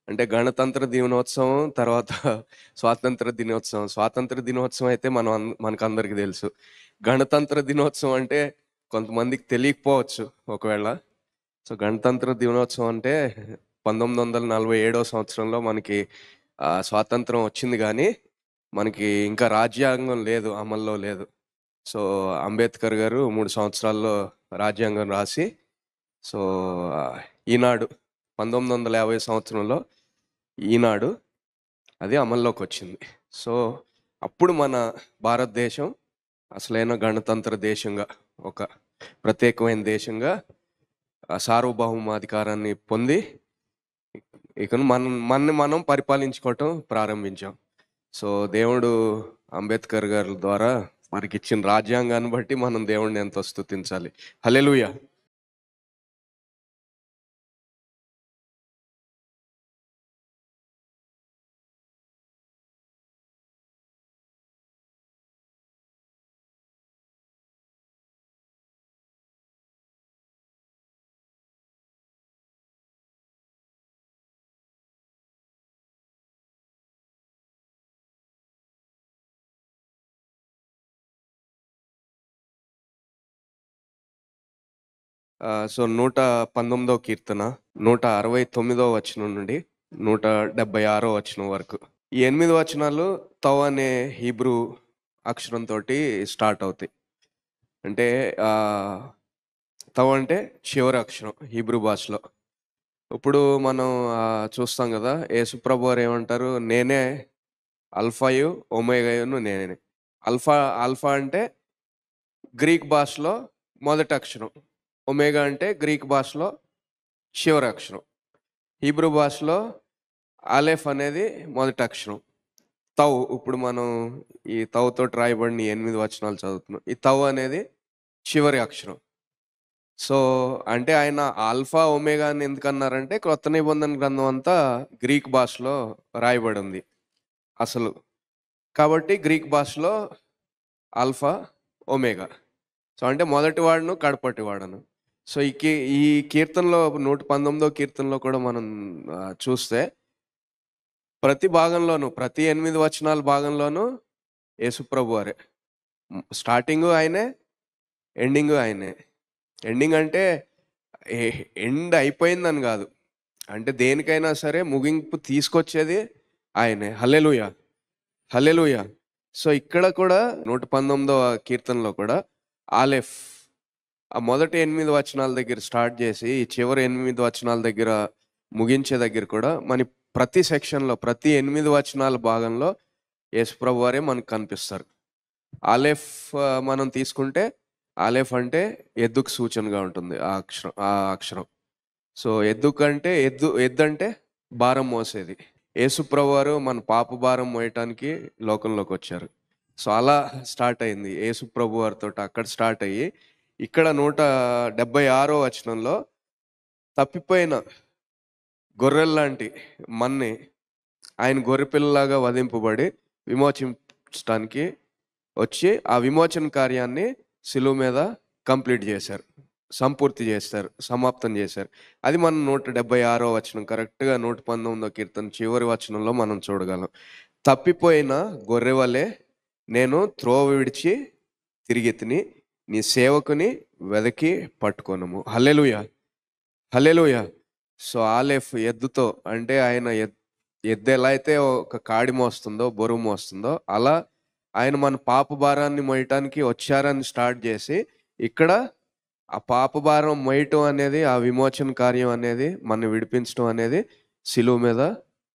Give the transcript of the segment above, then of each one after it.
అంటే గణతంత్ర దినోత్సవం, తర్వాత స్వాతంత్ర దినోత్సవం. స్వాతంత్ర దినోత్సవం అయితే మనకందరికి తెలుసు. గణతంత్ర దినోత్సవం అంటే కొంతమందికి తెలియకపోవచ్చు ఒకవేళ. సో, గణతంత్ర దినోత్సవం అంటే 1947 సంవత్సరంలో మనకి స్వాతంత్రం వచ్చింది గానీ, మనకి ఇంకా రాజ్యాంగం లేదు, అమల్లో లేదు. సో, అంబేద్కర్ గారు 3 సంవత్సరాల్లో రాజ్యాంగం రాసి, సో, ఈనాడు 1950 సంవత్సరంలో ఈనాడు అది అమల్లోకొచ్చింది. సో, అప్పుడు మన భారతదేశం అసలైన గణతంత్ర దేశంగా, ఒక ప్రత్యేకమైన దేశంగా సార్వభౌమాధికారాన్ని పొంది, ఇక మనని మనం పరిపాలించుకోవటం ప్రారంభించాం. సో, దేవుడు అంబేద్కర్ గారి ద్వారా మనకిచ్చిన రాజ్యాంగాన్ని బట్టి మనం దేవుడిని ఎంతో స్తుతించాలి. హల్లెలూయా! సో, 119 కీర్తన, 169 వచనం నుండి 176 వచనం వరకు. ఈ 8 వచనాలు తవ్ అనే హీబ్రూ అక్షరంతోటి స్టార్ట్ అవుతాయి. అంటే తవ్ అంటే చివరి అక్షరం హీబ్రూ భాషలో. ఇప్పుడు మనం చూస్తాం గదా! యేసుప్రభు వారు ఏమంటారు? నేనే అల్ఫాయు, ఒమేగాయును నేనే. ఆల్ఫా ఆల్ఫా అంటే గ్రీక్ భాషలో మొదటి అక్షరం. ఒమేగా అంటే గ్రీక్ భాషలో చివరి అక్షరం. హీబ్రూ భాషలో అలెఫ్ అనేది మొదటి అక్షరం. తవ్ ఇప్పుడు మనం ఈ తవ్ తోటి రాయబడిన ఈ 8 వచనాలు చదువుతున్నాం. ఈ తవ్ అనేది చివరి అక్షరం. సో, అంటే ఆయన ఆల్ఫా, ఒమేగా అని ఎందుకన్నారంటే క్రొత్త నిబంధన గ్రంథం అంతా గ్రీక్ భాషలో రాయబడింది అసలు. కాబట్టి గ్రీక్ భాషలో ఆల్ఫా, ఒమేగా. సో, అంటే మొదటి వాడును, కడపటి వాడను. సో, ఈ కీర్తనలో 119 కీర్తనలో కూడా మనం చూస్తే ప్రతి భాగంలోనూ, ప్రతి 8 వచనాల భాగంలోనూ యేసుప్రభు వారే. స్టార్టింగు ఆయనే, ఎండింగు ఆయనే. ఎండింగ్ అంటే ఎ ఎండ్ అయిపోయిందని గాదు. అంటే దేనికైనా సరే ముగింపు తీసుకొచ్చేది ఆయనే. హల్లెలూయా! హల్లెలూయా! సో, ఇక్కడ కూడా 119వ కీర్తనలో కూడా ఆలెఫ్, ఆ మొదటి 8 వచనాల దగ్గర స్టార్ట్ జేసి, ఈ చివరి 8 వచనాల దగ్గర ముగించే దగ్గర కూడా ప్రతి సెక్షన్‌లో, ప్రతి 8 వచనాల భాగంలో యేసుప్రభు వారే మనకు కనిపిస్తారు. ఆలెఫ్ మనం తీసుకుంటే, ఆలెఫ్ అంటే ఎద్దుకు సూచనగా ఉంటుంది ఆ అక్షరం. సో, ఎద్దుకంటే ఎద్దంటే భారం మోసేది. యేసుప్రభు వారు మన పాప భారం మోయటానికి లోకంలోకొచ్చారు. సో, అలా స్టార్ట్ అయింది. యేసుప్రభు వారితోటి అక్కడ స్టార్ట్ అయ్యి, ఇక్కడ 176 వచనంలో తప్పిపోయిన గొర్రెల్లాంటి మన్ని ఆయన గొర్రెపిల్లలాగా వధింపబడి విమోచించటానికి వచ్చి, ఆ విమోచన కార్యాన్ని శిలువ మీద కంప్లీట్ చేశారు. సంపూర్తి చేస్తారు. సమాప్తం చేశారు. అది మనం 176 వచనం కరెక్ట్‌గా 119 కీర్తన చివరి వచనంలో మనం చూడగలం. తప్పిపోయిన గొర్రెవలే నేను త్రోవ విడిచి తిరిగితిని. నీ సేవకుని వెదకి పట్టుకొనుము. హల్లెలూయా! హల్లెలూయా! సో, ఆలెఫ్ ఎద్దుతో, అంటే ఆయన ఎద్దెలా అయితే ఒక కాడి మోస్తుందో, బరువు మోస్తుందో, అలా ఆయన మన పాప భారాన్ని మోయటానికి వచ్చారని స్టార్ట్ చేసి, ఇక్కడ ఆ పాప భారం మోయటం అనేది, ఆ విమోచన కార్యం అనేది, మనని విడిపించడం అనేది శిలువ మీద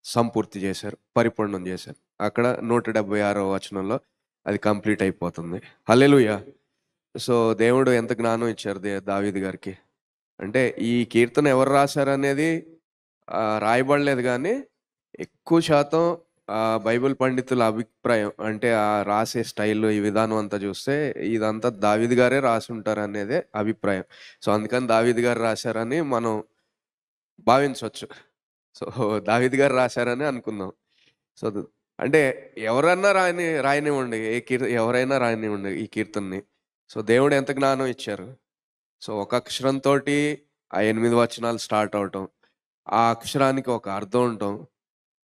సంపూర్తి చేశారు. పరిపూర్ణం చేశారు. అక్కడ 176 వచనంలో అది కంప్లీట్ అయిపోతుంది. హల్లెలూయా! సో, దేవుడు ఎంత జ్ఞానం ఇచ్చారు దావీదు గారికి. అంటే ఈ కీర్తన ఎవరు రాశారనేది రాయబడలేదు గానీ, ఎక్కువ శాతం బైబిల్ పండితుల అభిప్రాయం, అంటే రాసే స్టైలు, ఈ విధానం అంతా చూస్తే ఇదంతా దావీదు గారే రాసుంటారనేదే అభిప్రాయం. సో, అందుకని దావీదు గారు రాశారని మనం భావించొచ్చు. సో, దావీదు గారు రాశారని అనుకుందాం. సో, అంటే ఎవరన్నా రాయనివ్వండి. ఎవరైనా రాయనివ్వండి ఈ కీర్తనని. సో, దేవుడు ఎంత జ్ఞానం ఇచ్చారు. సో, ఒక అక్షరంతోటి ఆ 8 వచనాలు స్టార్ట్ అవ్వటం. ఆ అక్షరానికి ఒక అర్థం ఉండటం.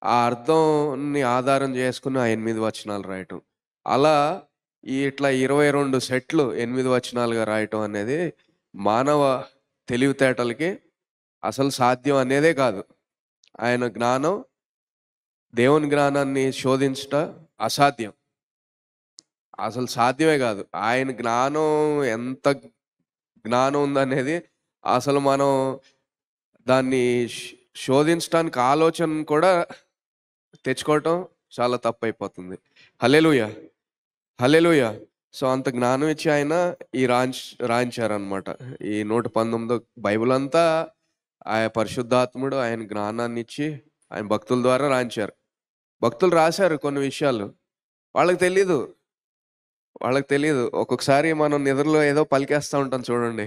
ఆ అర్థంని ఆధారం చేసుకొని ఆ 8 వచనాలు రాయటం. అలా ఇట్లా 22 సెట్లు 8 వచనాలుగా రాయటం అనేది మానవ తెలివితేటలకి అసలు సాధ్యం అనేదే కాదు. ఆయన జ్ఞానం, దేవుని జ్ఞానాన్ని శోధించుట అసాధ్యం. అసలు సాధ్యమే కాదు. ఆయన జ్ఞానం ఎంత జ్ఞానం ఉందనేది అసలు మనం దాన్ని శోధించటానికి ఆలోచన కూడా తెచ్చుకోవటం చాలా తప్పైపోతుంది. హల్లెలూయా! హల్లెలూయా! సో, అంత జ్ఞానం ఇచ్చి ఆయన ఈ రాయించారనమాట. ఈ 119 బైబిలంతా పరిశుద్ధాత్ముడు ఆయన జ్ఞానాన్నిచ్చి ఆయన భక్తుల ద్వారా రాయించారు. భక్తులు రాశారు కొన్ని విషయాలు. వాళ్ళకి తెలీదు. వాళ్ళకి తెలీదు. ఒక్కొక్కసారి మనం నిద్రలో ఏదో పలికేస్తా ఉంటాం చూడండి.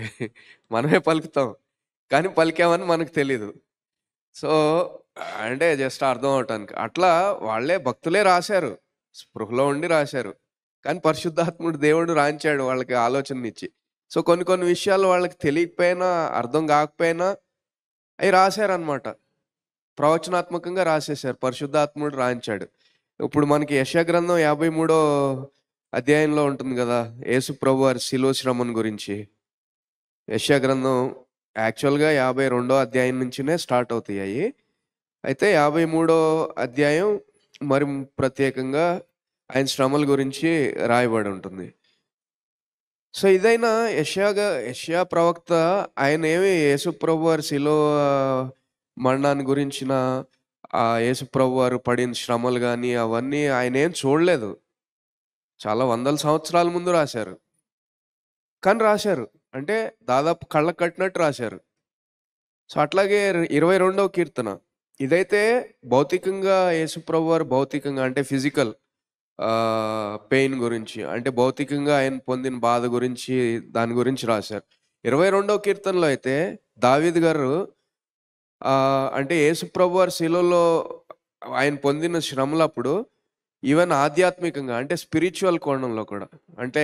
మనమే పలుకుతాం. కానీ పలికామని మనకు తెలీదు. సో, అంటే జస్ట్ అర్థం అవ్వటానికి. అట్లా వాళ్ళే భక్తులే రాశారు. స్పృహలో ఉండి రాశారు. కానీ పరిశుద్ధాత్ముడు దేవుడు రాయించాడు వాళ్ళకి ఆలోచననిచ్చి. సో, కొన్ని కొన్ని విషయాలు వాళ్ళకి తెలియకపోయినా, అర్థం గాకపోయినా అయి రాశారనమాట. ప్రవచనాత్మకంగా రాసేశారు. పరిశుద్ధాత్ముడు రాయించాడు. ఇప్పుడు మనకి యెషయా గ్రంథం 53 అధ్యాయంలో ఉంటుంది గదా! యేసు ప్రభువారి శిలువ శ్రమను గురించి. యెషయా గ్రంథం యాక్చువల్‌గా 52 అధ్యాయం నుంచినే స్టార్ట్ అవుతాయి. అయితే 53 అధ్యాయం మరి ప్రత్యేకంగా ఆయన శ్రమల గురించి రాయబడి ఉంటుంది. సో, ఇదైనా యెషయా ప్రవక్త ఆయనేమి యేసు ప్రభువారి శిలువ మరణాన్ని గురించిన యేసు ప్రభువారు పడిన శ్రమలు గాని, అవన్నీ ఆయనేం చూడలేదు. చాలా వందల సంవత్సరాల ముందు రాశారు. కానీ రాశారు. అంటే దాదాపు కళ్ళకు కట్టినట్టు రాశారు. సో, అట్లాగే 22వ కీర్తన. ఇదైతే భౌతికంగా యేసు ప్రభువారు భౌతికంగా అంటే ఫిజికల్ పెయిన్ గురించి, అంటే భౌతికంగా ఆయన పొందిన బాధ గురించి, దాని గురించి రాశారు. 22వ కీర్తనలో అయితే దావీదు గారు అంటే యేసు ప్రభువారు శిలువలో ఆయన పొందిన శ్రమలప్పుడు ఈవెన్ ఆధ్యాత్మికంగా అంటే స్పిరిచ్యువల్ కోణంలో కూడా, అంటే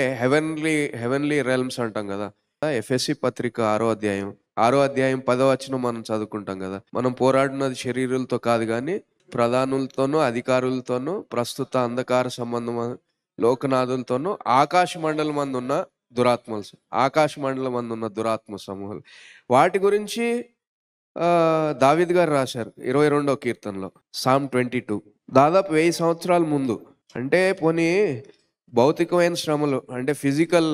హెవెన్లీ రెల్మ్స్ అంటాం గదా! ఎఫెసీ పత్రిక 6వ అధ్యాయం 10వ వచనం మనం చదువుకుంటాం గదా! మనం పోరాడినది శరీరులతో కాదు గానీ ప్రధానులతోనూ, అధికారులతోనూ, ప్రస్తుత అంధకార సంబంధమైన లోకనాథులతోనూ, ఆకాశ మండలమందున్న దురాత్మ సమూహాలు. వాటి గురించి దావీదు గారు రాశారు 22వ కీర్తనలో. సామ్ 22 దాదాపు 1000 సంవత్సరాల ముందు. అంటే పోనీ భౌతికమైన శ్రమలు అంటే ఫిజికల్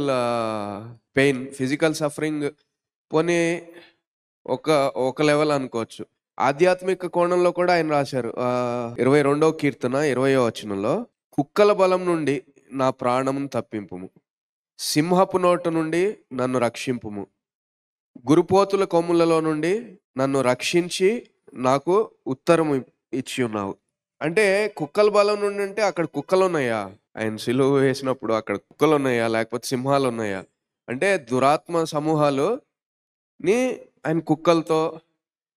పెయిన్, ఫిజికల్ సఫరింగ్ పోనీ ఒక లెవెల్ అనుకోవచ్చు. ఆధ్యాత్మిక కోణంలో కూడా ఆయన రాశారు. 22వ కీర్తన 20వ వచనంలో, కుక్కల బలం నుండి నా ప్రాణమును తప్పింపుము. సింహపు నోట నుండి నన్ను రక్షింపుము. గురుపోతుల కొమ్ములలో నుండి నన్ను రక్షించి నాకు ఉత్తరం ఇచ్చి ఉన్నావు. అంటే కుక్కల బలం నుండి అంటే అక్కడ కుక్కలున్నాయా? ఆయన సిలువ వేసినప్పుడు అక్కడ కుక్కలున్నాయా? లేకపోతే సింహాలున్నాయా? అంటే దురాత్మ సమూహాలుని ఆయన కుక్కలతో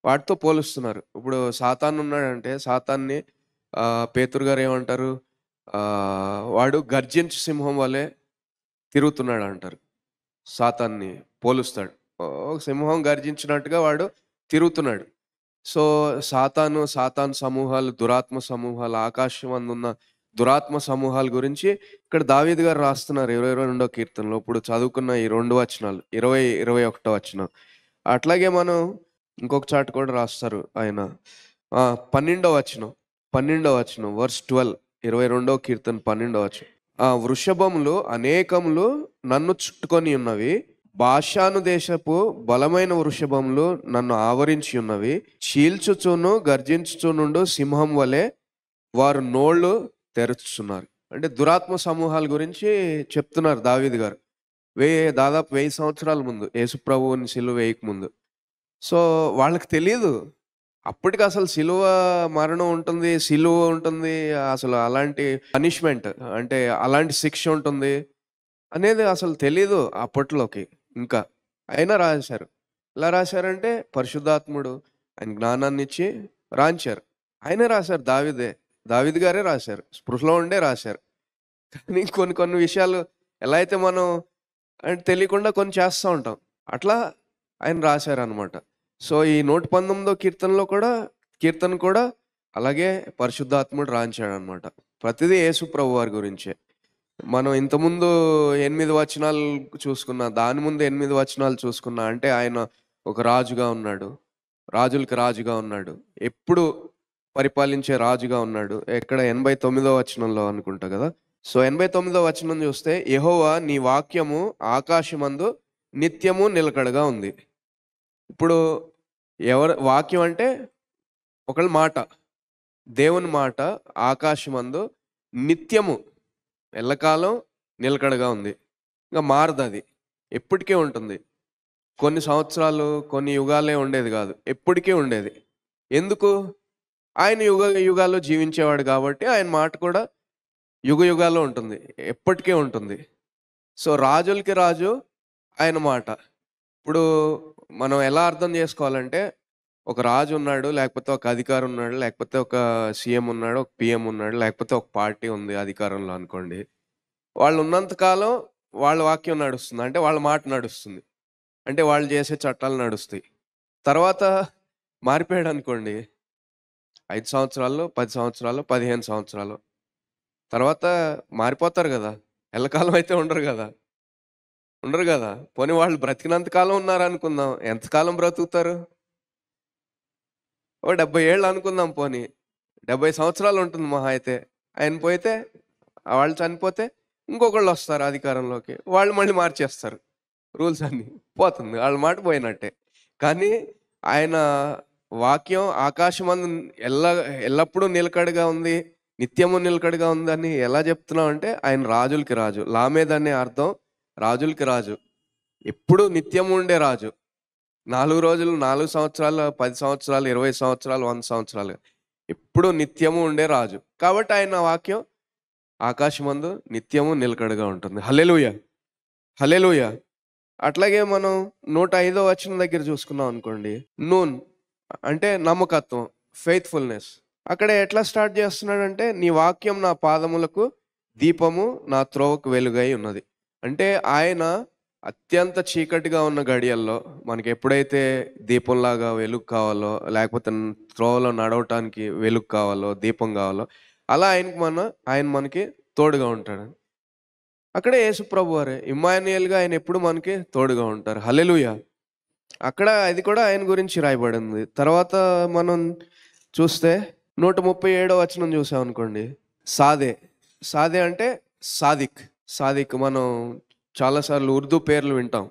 వాటితో పోలుస్తున్నారు. ఇప్పుడు సాతాను ఉన్నాడంటే సాతాన్ని పేతురు గారు ఏమంటారు? వాడు గర్జించు సింహం వలె తిరుగుతున్నాడు అంటారు. సాతాన్ని పోలుస్తాడు. సింహం గర్జించినట్టుగా వాడు తిరుగుతున్నాడు. సో, సాతాను సమూహాలు, దురాత్మ సమూహాలు, ఆకాశం అందున్న దురాత్మ సమూహాల గురించి ఇక్కడ దావీదు గారు రాస్తున్నారు 22వ కీర్తనలో. ఇప్పుడు చదువుకున్న ఈ 2 వచనాలు 20, 21 వచనం. అట్లాగే మనం ఇంకొక చాట కూడా రాస్తారు ఆయన. 12వ వచనం వర్స్ 12 22వ కీర్తన 12వ వచనం. వృషభములు అనేకములు నన్ను చుట్టుకొని ఉన్నవి. బాషాను దేశపు బలమైన వృషభములు నన్ను ఆవరించి ఉన్నవి. చీల్చుచును గర్జించుచునుండు సింహం వలె వారు నోళ్ళు తెరుచుచున్నారు. అంటే దురాత్మ సమూహాల గురించి చెప్తున్నారు దావీదు గారు. దాదాపు 1000 సంవత్సరాల ముందు, యేసు ప్రభువుని సిలువ వేయక ముందు. సో, వాళ్ళకి తెలీదు. అప్పటికి అసలు సిలువ మరణం ఉంటుంది, సిలువ ఉంటుంది, అసలు అలాంటి పనిష్మెంట్ అంటే అలాంటి శిక్ష ఉంటుంది అనేది అసలు తెలీదు అప్పట్లోకి ఇంకా. అయినా రాశారు. ఎలా రాశారంటే పరిశుద్ధాత్ముడు ఆయన జ్ఞానాన్నిచ్చి రాయించారు. ఆయనే రాశారు. దావీదు గారే రాశారు. స్పృహలో ఉండే రాశారు. కానీ కొన్ని కొన్ని విషయాలు ఎలా అయితే మనం అంటే తెలియకుండా కొన్ని చేస్తూ ఉంటాం. అట్లా ఆయన రాశారనమాట. సో ఈ 119వ కీర్తన కూడా అలాగే పరిశుద్ధాత్ముడు రాయించాడనమాట. ప్రతిదీ యేసు ప్రభు వారి గురించే. మనం ఇంతకుముందు 8 వచనాలు చూసుకున్నా, దాని ముందు 8 వచనాలు చూసుకున్నా, అంటే ఆయన ఒక రాజుగా ఉన్నాడు. రాజులకి రాజుగా ఉన్నాడు. ఎప్పుడు పరిపాలించే రాజుగా ఉన్నాడు. ఎక్కడ 89వ వచనంలో అనుకుంటా కదా. సో 89వ వచనం చూస్తే, యెహోవా నీ వాక్యము ఆకాశమందు నిత్యము నిలకడగా ఉంది. ఇప్పుడు ఎవరు వాక్యం అంటే ఒకళ్ళ మాట, దేవుని మాట ఆకాశమందు నిత్యము ఎల్లకాలం నిలకడగా ఉంది. ఇంకా మారదు, అది ఎప్పటికే ఉంటుంది. కొన్ని సంవత్సరాలు, కొన్ని యుగాలే ఉండేది కాదు, ఎప్పటికే ఉండేది. ఎందుకు? ఆయన యుగాల్లో జీవించేవాడు కాబట్టి ఆయన మాట కూడా యుగ యుగాల్లో ఉంటుంది, ఎప్పటికే ఉంటుంది. సో రాజులకి రాజు ఆయన మాట. ఇప్పుడు మనం ఎలా అర్థం చేసుకోవాలంటే, ఒక రాజు ఉన్నాడు, లేకపోతే ఒక అధికారి ఉన్నాడు, లేకపోతే ఒక సీఎం ఉన్నాడు, ఒక పిఎం ఉన్నాడు, లేకపోతే ఒక పార్టీ ఉంది అధికారంలో అనుకోండి. వాళ్ళు ఉన్నంత కాలం వాళ్ళ వాక్యం నడుస్తుంది, అంటే వాళ్ళ మాట నడుస్తుంది, అంటే వాళ్ళు చేసే చట్టాలు నడుస్తాయి. తర్వాత మారిపోయాడు అనుకోండి, 5 సంవత్సరాలు, 10 సంవత్సరాలు, 15 సంవత్సరాలు తర్వాత మారిపోతారు కదా. ఎల్లకాలం అయితే ఉండరు కదా. పోనీ వాళ్ళు బ్రతికినంత కాలం ఉన్నారనుకుందాం, ఎంతకాలం బ్రతుకుతారు? ఓ 70 ఏళ్ళు అనుకుందాం. పోనీ 70 సంవత్సరాలు ఉంటుంది మహా అయితే. ఆయన పోతే, వాళ్ళు చనిపోతే ఇంకొకళ్ళు వస్తారు అధికారంలోకి, వాళ్ళు మళ్ళీ మార్చేస్తారు రూల్స్ అన్నీ, పోతుంది వాళ్ళ మాట పోయినట్టే. కానీ ఆయన వాక్యం ఆకాశమందు ఎల్లప్పుడూ నిలకడగా ఉంది, నిత్యము నిలకడగా ఉందని ఎలా చెప్తున్నాం అంటే, ఆయన రాజులకి రాజు. లామేద్ అనే అర్థం రాజులకి రాజు, ఎప్పుడు నిత్యము ఉండే రాజు. 4 రోజులు, 4 సంవత్సరాలు, 10 సంవత్సరాలు, 20 సంవత్సరాలు, 100 సంవత్సరాలు, ఎప్పుడు నిత్యము ఉండే రాజు. కాబట్టి ఆయన వాక్యం ఆకాశమందు నిత్యము నిలకడగా ఉంటుంది. హల్లెలూయా, హల్లెలూయా. అట్లాగే మనం 105వ వచనం దగ్గర చూసుకున్నాం అనుకోండి, నూన్ అంటే నమ్మకత్వం, ఫెయిత్ఫుల్నెస్. అక్కడ ఎట్లా స్టార్ట్ చేస్తున్నాడంటే, నీ వాక్యం నా పాదములకు దీపము, నా త్రోవకు వెలుగై ఉన్నది. అంటే ఆయన అత్యంత చీకటిగా ఉన్న గడియల్లో మనకి ఎప్పుడైతే దీపంలాగా వెలుగు కావాలో, లేకపోతే త్రోవలో నడవటానికి వెలుగు కావాలో, దీపం కావాలో, అలా ఆయన మనకి తోడుగా ఉంటాడు. అక్కడే యేసు ప్రభు వారే ఇమ్మానుయేల్‌గా ఆయన ఎప్పుడు మనకి తోడుగా ఉంటారు. హల్లెలూయా. అక్కడ అది కూడా ఆయన గురించి రాయబడింది. తర్వాత మనం చూస్తే 137వ వచనం చూసామనుకోండి, సాదే. సాదే అంటే సాదిక్. సాదిక్ మనం చాలాసార్లు ఉర్దూ పేర్లు వింటాం.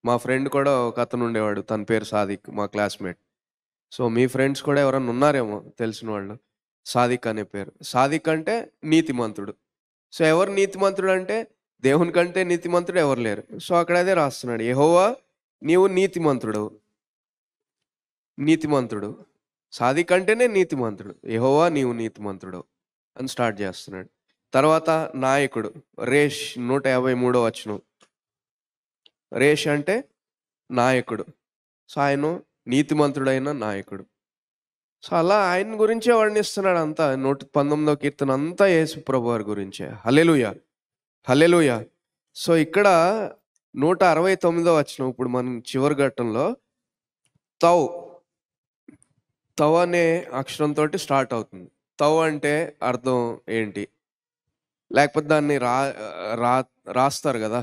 మా ఫ్రెండ్ కూడా ఒక అతను ఉండేవాడు, తన పేరు సాదిక్, మా క్లాస్మేట్. సో మీ ఫ్రెండ్స్ కూడా ఎవరన్నా ఉన్నారేమో తెలిసిన వాళ్ళు, సాదిక్ అనే పేరు. సాదిక్ అంటే నీతిమంతుడు. సో ఎవరు నీతిమంతుడు అంటే, దేవుని కంటే నీతిమంతుడు ఎవరు లేరు. సో అక్కడ అదే రాస్తున్నాడు, యెహోవా నీవు నీతిమంతుడు. సాదిక్ అంటేనే నీతిమంతుడు, యెహోవా నీవు నీతిమంతుడు అని స్టార్ట్ చేస్తున్నాడు. తర్వాత నాయకుడు, రేష్ 153వ వచనం. రేష్ అంటే నాయకుడు. సో ఆయన నీతిమంతుడైన నాయకుడు. సో అలా ఆయన గురించే వర్ణిస్తున్నాడు అంతా. 119వ కీర్తన అంతా యేసు ప్రభు వారి గురించే. హల్లెలూయా, హల్లెలూయా. సో ఇక్కడ 169వ వచనం, ఇప్పుడు మనం చివరి ఘట్టంలో తవ్ అనే అక్షరంతో స్టార్ట్ అవుతుంది. తవ్ అంటే అర్థం ఏంటి? లేకపోతే దాన్ని రాస్తారు కదా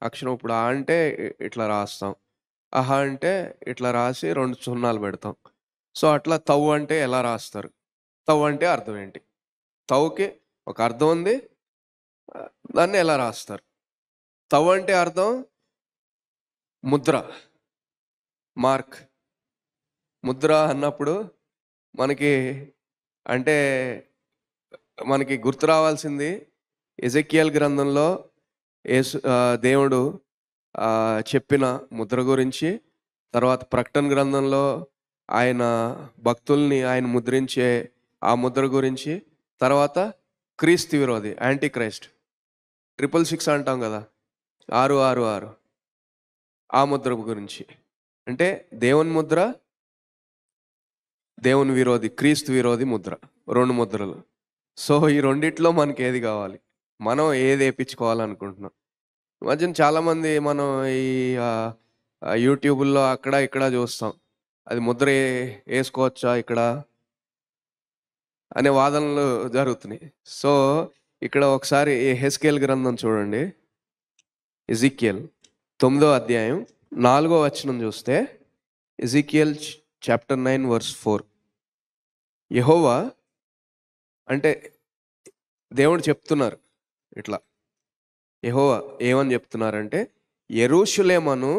అక్షరం. ఇప్పుడు ఆ అంటే ఇట్లా రాస్తాం, అహా అంటే ఇట్లా రాసి 2 సున్నాలు పెడతాం. సో అట్లా తవ్ అంటే ఎలా రాస్తారు? తవ్ అంటే అర్థం ఏంటి? తవ్కి ఒక అర్థం ఉంది, దాన్ని ఎలా రాస్తారు? తవ్ అంటే అర్థం ముద్ర, మార్క్. ముద్ర అన్నప్పుడు మనకి అంటే మనకి గుర్తు రావాల్సింది ఎజెకియల్ గ్రంథంలో దేవుడు చెప్పిన ముద్ర గురించి, తర్వాత ప్రకటన గ్రంథంలో ఆయన భక్తుల్ని ఆయన ముద్రించే ఆ ముద్ర గురించి, తర్వాత క్రీస్తు విరోధి యాంటీ క్రైస్ట్ 666 అంటాం కదా, 666 ఆ ముద్ర గురించి. అంటే దేవుని ముద్ర, దేవుని విరోధి, క్రీస్తు విరోధి ముద్ర, 2 ముద్రలు. సో ఈ రెండిట్లో మనకి ఏది కావాలి? మనం ఏది వేయించుకోవాలనుకుంటున్నాం? మధ్యన చాలామంది మనం ఈ యూట్యూబుల్లో అక్కడ ఇక్కడ చూస్తాం. అది ముద్ర వేసుకోవచ్చా ఇక్కడ అనే వాదనలు జరుగుతున్నాయి. సో ఇక్కడ ఒకసారి హెస్కేల్ గ్రంథం చూడండి. ఎజికియల్ 9వ అధ్యాయం 4వ వచనం చూస్తే, ఎజికియల్ చాప్టర్ 9 వర్స్ 4. యెహోవా అంటే దేవుడు చెప్తున్నారు ఇట్లా. యెహోవా ఏమని చెప్తున్నారంటే, యెరూషలేమును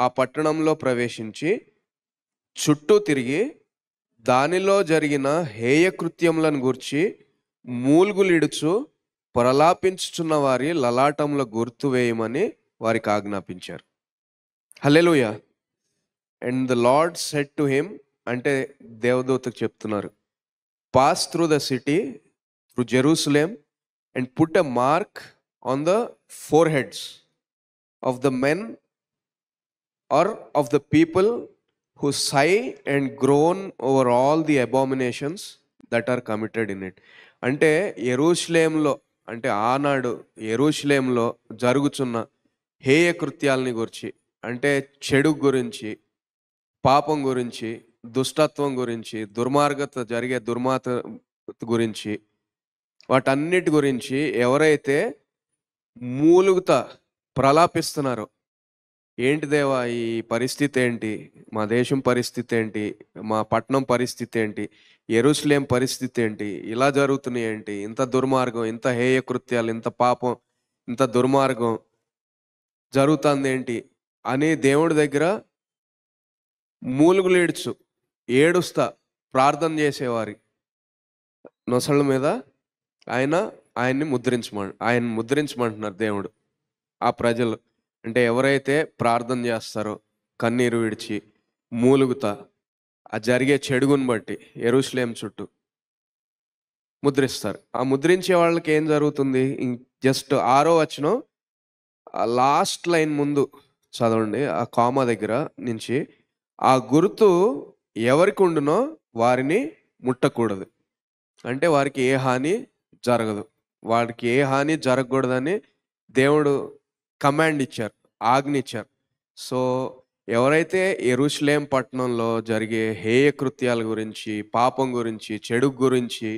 ఆ పట్టణంలో ప్రవేశించి చుట్టూ తిరిగి దానిలో జరిగిన హేయకృత్యములను గూర్చి మూల్గులిడుచు ప్రలాపించుచున్న వారి లలాటంలో గుర్తు వేయమని వారికి ఆజ్ఞాపించారు. హల్లెలూయా. And the lord said to him, అంటే దేవదూతకు చెప్తున్నారు, pass through the city through Jerusalem and put a mark on the foreheads of the men or of the people who sigh and groan over all the abominations that are committed in it. అంటే యెరూషలేంలో, అంటే ఆనాడు యెరూషలేంలో జరుగుతున్న హేయ కృత్యాలని గురించి, అంటే చెడు గురించి, పాపం గురించి, దుష్టత్వం గురించి, జరిగే దుర్మార్గత గురించి, వాటన్నిటి గురించి ఎవరైతే మూలుగుతా ప్రలాపిస్తున్నారో, ఏంటి దేవా ఈ పరిస్థితి ఏంటి, మా దేశం పరిస్థితి ఏంటి, మా పట్టణం పరిస్థితి ఏంటి, యెరూషలేం పరిస్థితి ఏంటి, ఇలా జరుగుతున్నాయి ఏంటి, ఇంత దుర్మార్గం, ఇంత హేయ కృత్యాలు, ఇంత పాపం, ఇంత దుర్మార్గం జరుగుతుంది ఏంటి అని దేవుడి దగ్గర మూలుగులేడ్చు ఏడుస్తా ప్రార్థన చేసేవారి నొసళ్ళ మీద ఆయన్ని ముద్రించమంటున్నారు దేవుడు. ఆ ప్రజలు అంటే ఎవరైతే ప్రార్థన చేస్తారో కన్నీరు విడిచి మూలుగుతా ఆ జరిగే చెడుగుని బట్టి యెరూషలేం చుట్టూ ముద్రిస్తారు. ఆ ముద్రించే వాళ్ళకి ఏం జరుగుతుంది? జస్ట్ 6వ వచనం లాస్ట్ లైన్ ముందు చదవండి, ఆ కామా దగ్గర నుంచి, ఆ గుర్తు ఎవరికి ఉండునో వారిని ముట్టకూడదు. అంటే వారికి ఏ హాని జరగదు, వారికి ఏ హాని జరగకూడదని దేవుడు కమాండ్ ఇచ్చారు, ఆజ్ఞ ఇచ్చారు. సో ఎవరైతే యెరూషలేం పట్టణంలో జరిగే హేయ కృత్యాల గురించి, పాపం గురించి, చెడు గురించి,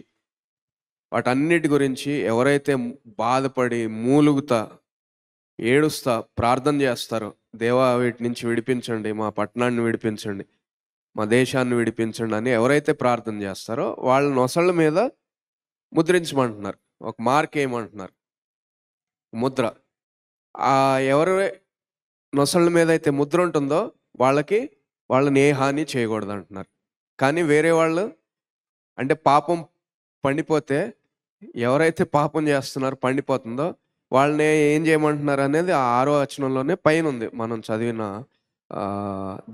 వాటన్నిటి గురించి ఎవరైతే బాధపడి మూలుగుతా ఏడుస్తా ప్రార్థన చేస్తారో, దేవా వీటి నుంచి విడిపించండి, మా పట్టణాన్ని విడిపించండి, మా దేశాన్ని విడిపించండి అని ఎవరైతే ప్రార్థన చేస్తారో వాళ్ళ నొసళ్ళ మీద ముద్రించమంటున్నారు, ఒక మార్క్ వేయమంటున్నారు, ముద్ర. ఆ ఎవరి నొసళ్ళ మీద అయితే ముద్ర ఉంటుందో వాళ్ళని ఏ హాని చేయకూడదు అంటున్నారు. కానీ వేరే వాళ్ళు, అంటే పాపం పండిపోతే, ఎవరైతే పాపం చేస్తున్నారో పండిపోతుందో వాళ్ళని ఏం చేయమంటున్నారు అనేది ఆ 6వ వచనంలోనే పైన ఉంది, మనం చదివిన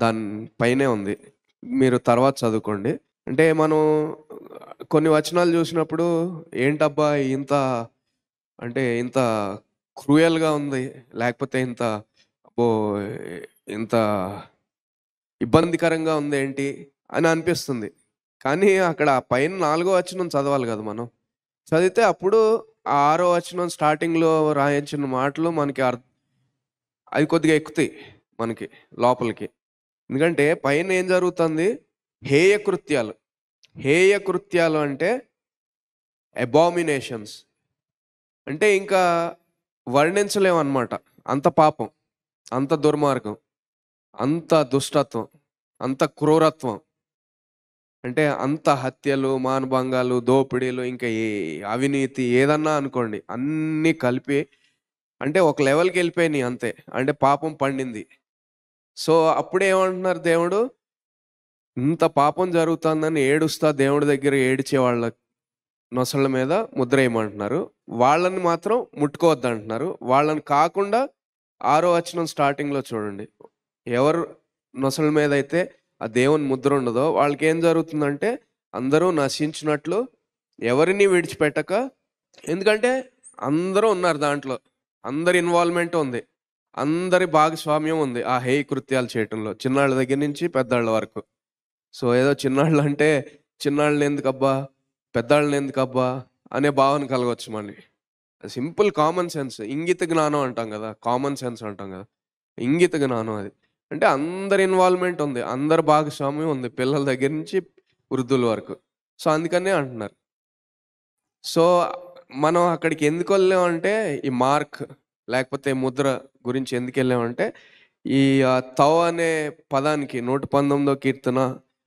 దాని పైనే ఉంది, మీరు తర్వాత చదువుకోండి. అంటే మనం కొన్ని వచనాలు చూసినప్పుడు ఏంటబ్బా ఇంత, అంటే ఇంత క్రూయల్గా ఉంది, లేకపోతే ఇంత ఇంత ఇబ్బందికరంగా ఉంది ఏంటి అని అనిపిస్తుంది. కానీ అక్కడ పైన 4వ వచనం చదవాలి కదా మనం. చదివితే అప్పుడు ఆ 6వ వచనం స్టార్టింగ్లో రాయించిన మాటలు మనకి అవి కొద్దిగా ఎక్కుతాయి మనకి లోపలికి. ఎందుకంటే పైన ఏం జరుగుతుంది? హేయ కృత్యాలు అంటే అబామినేషన్స్, అంటే ఇంకా వర్ణించలేమన్నమాట. అంత పాపం, అంత దుర్మార్గం, అంత దుష్టత్వం, అంత క్రూరత్వం, అంటే అంత హత్యలు, మానభంగాలు, దోపిడీలు, ఇంకా అవినీతి ఏదన్నా అనుకోండి, అన్నీ కలిపి అంటే ఒక లెవెల్కి వెళ్ళిపోయినాయి అంతే. అంటే పాపం పండింది. సో అప్పుడేమంటున్నారు దేవుడు, ఇంత పాపం జరుగుతుందని ఏడుస్తా దేవుడి దగ్గర ఏడిచే వాళ్ళ నొసళ్ళ మీద ముద్ర వేయమంటున్నారు. వాళ్ళని మాత్రం ముట్టుకోవద్దు అంటున్నారు. వాళ్ళని కాకుండా 6వ వచనం స్టార్టింగ్లో చూడండి, ఎవరు నొసళ్ళ మీద అయితే ఆ దేవుని ముద్ర ఉండదో వాళ్ళకి ఏం జరుగుతుందంటే అందరూ నశించినట్లు ఎవరిని విడిచిపెట్టక, ఎందుకంటే అందరూ ఉన్నారు దాంట్లో, అందరి ఇన్వాల్వ్మెంట్ ఉంది, అందరి భాగస్వామ్యం ఉంది ఆ హేయ కృత్యాలు చేయటంలో, చిన్నాళ్ళ దగ్గర నుంచి పెద్దాళ్ళ వరకు. సో ఏదో చిన్నాళ్ళు అంటే చిన్నాళ్ళని ఎందుకబ్బా, పెద్దాళ్ళని ఎందుకబ్బా అనే భావన కలగవచ్చు మనకి. సింపుల్ కామన్ సెన్స్, ఇంగిత జ్ఞానం అంటాం కదా, కామన్ సెన్స్ అంటాం కదా, ఇంగిత జ్ఞానం అది. అంటే అందరి ఇన్వాల్వ్‌మెంట్ ఉంది. అందరి భాగస్వామ్యం ఉంది. పిల్లల దగ్గర నుంచి వృద్ధుల వరకు. సో, అందుకనే అంటున్నారు. సో, మనం అక్కడికి ఎందుకెళ్ళామంటే, ఈ మార్క్ లేకపోతే ముద్ర గురించి ఎందుకెళ్ళామంటే, ఈ తౌ అనే పదానికి 119వ కీర్తన